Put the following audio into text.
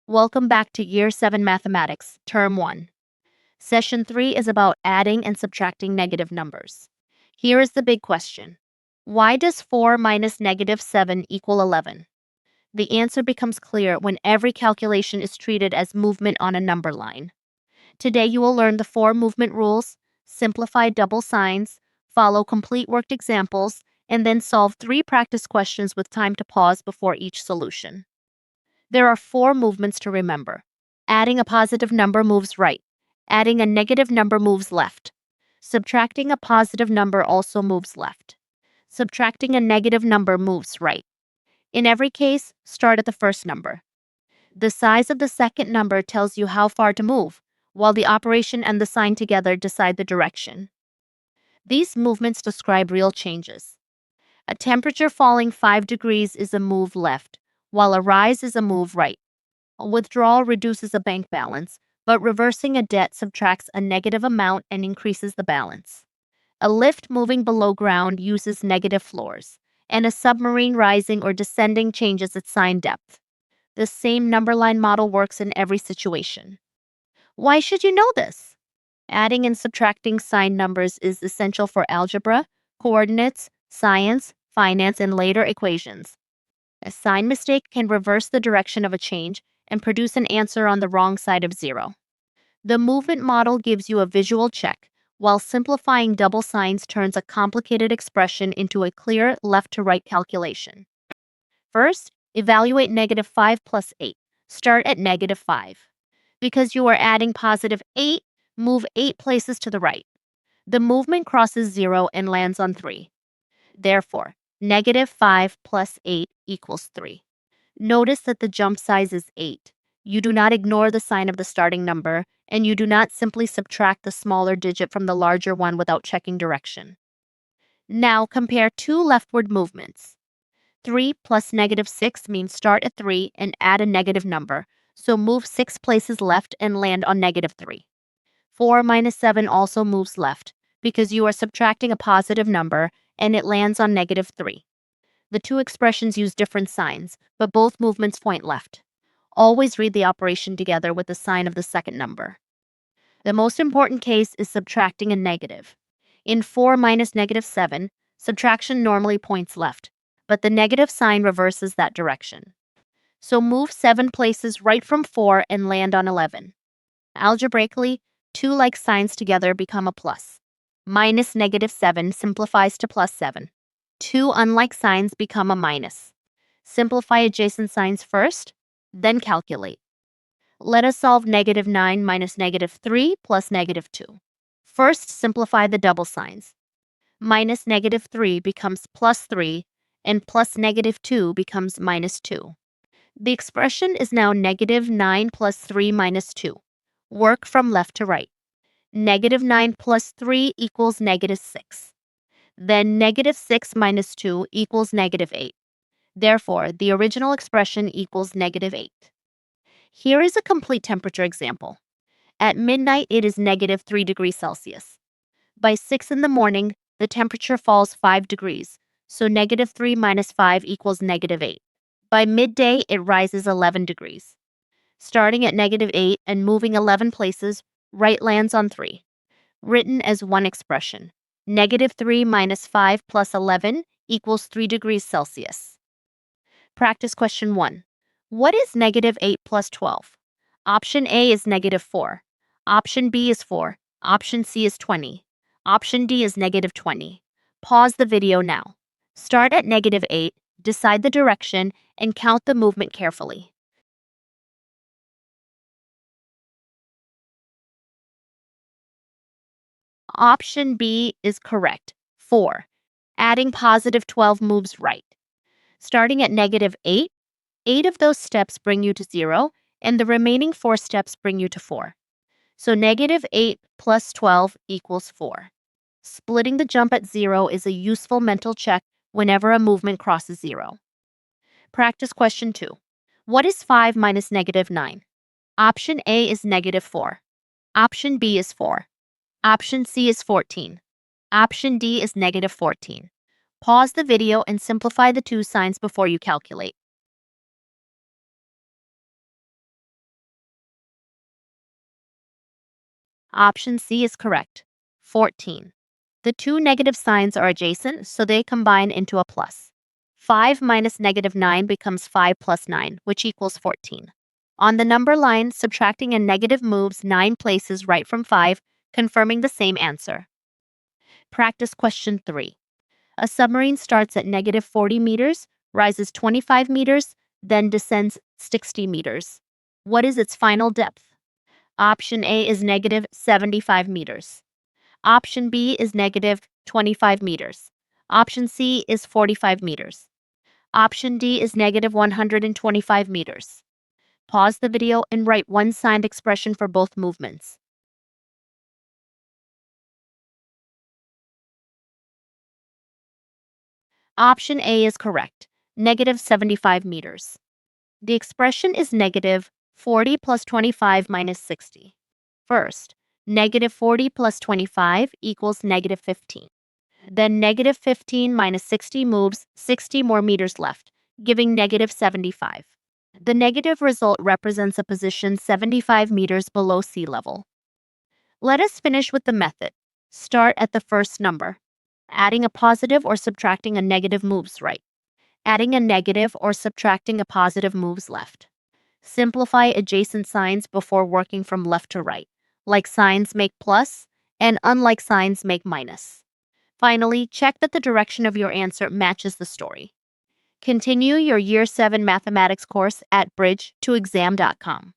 Welcome back to Year 7 Mathematics, Term 1. Session 3 is about adding and subtracting negative numbers. Here is the big question. Why does 4 minus negative 7 equal 11? The answer becomes clear when every calculation is treated as movement on a number line. Today you will learn the 4 movement rules, simplify double signs, follow complete worked examples, and then solve 3 practice questions with time to pause before each solution. There are 4 movements to remember. Adding a positive number moves right. Adding a negative number moves left. Subtracting a positive number also moves left. Subtracting a negative number moves right. In every case, start at the first number. The size of the second number tells you how far to move, while the operation and the sign together decide the direction. These movements describe real changes. A temperature falling 5 degrees is a move left, while a rise is a move right. A withdrawal reduces a bank balance, but reversing a debt subtracts a negative amount and increases the balance. A lift moving below ground uses negative floors, and a submarine rising or descending changes its sign depth. The same number line model works in every situation. Why should you know this? Adding and subtracting sign numbers is essential for algebra, coordinates, science, finance, and later equations. A sign mistake can reverse the direction of a change and produce an answer on the wrong side of zero. The movement model gives you a visual check, while simplifying double signs turns a complicated expression into a clear left-to-right calculation. First, evaluate negative 5 plus 8. Start at negative 5. Because you are adding positive 8, move 8 places to the right. The movement crosses 0 and lands on 3. Therefore, negative 5 plus 8 equals 3. Notice that the jump size is 8. You do not ignore the sign of the starting number, and you do not simply subtract the smaller digit from the larger one without checking direction. Now compare 2 leftward movements. 3 plus negative 6 means start at 3 and add a negative number, so move 6 places left and land on negative 3. 4 minus 7 also moves left, because you are subtracting a positive number, and it lands on negative 3. The two expressions use different signs, but both movements point left. Always read the operation together with the sign of the second number. The most important case is subtracting a negative. In 4 minus negative 7, subtraction normally points left, but the negative sign reverses that direction. So move 7 places right from 4 and land on 11. Algebraically, 2 like signs together become a plus. Minus negative 7 simplifies to plus 7. 2 unlike signs become a minus. Simplify adjacent signs first, then calculate. Let us solve negative 9 minus negative 3 plus negative 2. First, simplify the double signs. Minus negative 3 becomes plus 3, and plus negative 2 becomes minus 2. The expression is now negative 9 plus 3 minus 2. Work from left to right. Negative 9 plus 3 equals negative 6. Then negative 6 minus 2 equals negative 8. Therefore, the original expression equals negative 8. Here is a complete temperature example. At midnight, it is negative 3 degrees Celsius. By 6 in the morning, the temperature falls 5 degrees, so negative 3 minus 5 equals negative 8. By midday, it rises 11 degrees. Starting at negative 8 and moving 11 places, right lands on 3. Written as one expression. Negative 3 minus 5 plus 11 equals 3 degrees Celsius. Practice question 1. What is negative 8 plus 12? Option A is negative 4. Option B is 4. Option C is 20. Option D is negative 20. Pause the video now. Start at negative 8, decide the direction, and count the movement carefully. Option B is correct. 4. Adding positive 12 moves right. Starting at negative 8, 8 of those steps bring you to 0, and the remaining 4 steps bring you to 4. So negative 8 plus 12 equals 4. Splitting the jump at 0 is a useful mental check whenever a movement crosses 0. Practice question 2. What is 5 minus negative 9? Option A is negative 4. Option B is 4. Option C is 14. Option D is negative 14. Pause the video and simplify the two signs before you calculate. Option C is correct. 14. The two negative signs are adjacent, so they combine into a plus. 5 minus negative 9 becomes 5 plus 9, which equals 14. On the number line, subtracting a negative moves 9 places right from 5, confirming the same answer. Practice question 3. A submarine starts at negative 40 meters, rises 25 meters, then descends 60 meters. What is its final depth? Option A is negative 75 meters. Option B is negative 25 meters. Option C is 45 meters. Option D is negative 125 meters. Pause the video and write one signed expression for both movements. Option A is correct, negative 75 meters. The expression is negative 40 plus 25 minus 60. First, negative 40 plus 25 equals negative 15. Then negative 15 minus 60 moves 60 more meters left, giving negative 75. The negative result represents a position 75 meters below sea level. Let us finish with the method. Start at the first number. Adding a positive or subtracting a negative moves right. Adding a negative or subtracting a positive moves left. Simplify adjacent signs before working from left to right. Like signs make plus, and unlike signs make minus. Finally, check that the direction of your answer matches the story. Continue your Year 7 mathematics course at bridge2exam.com.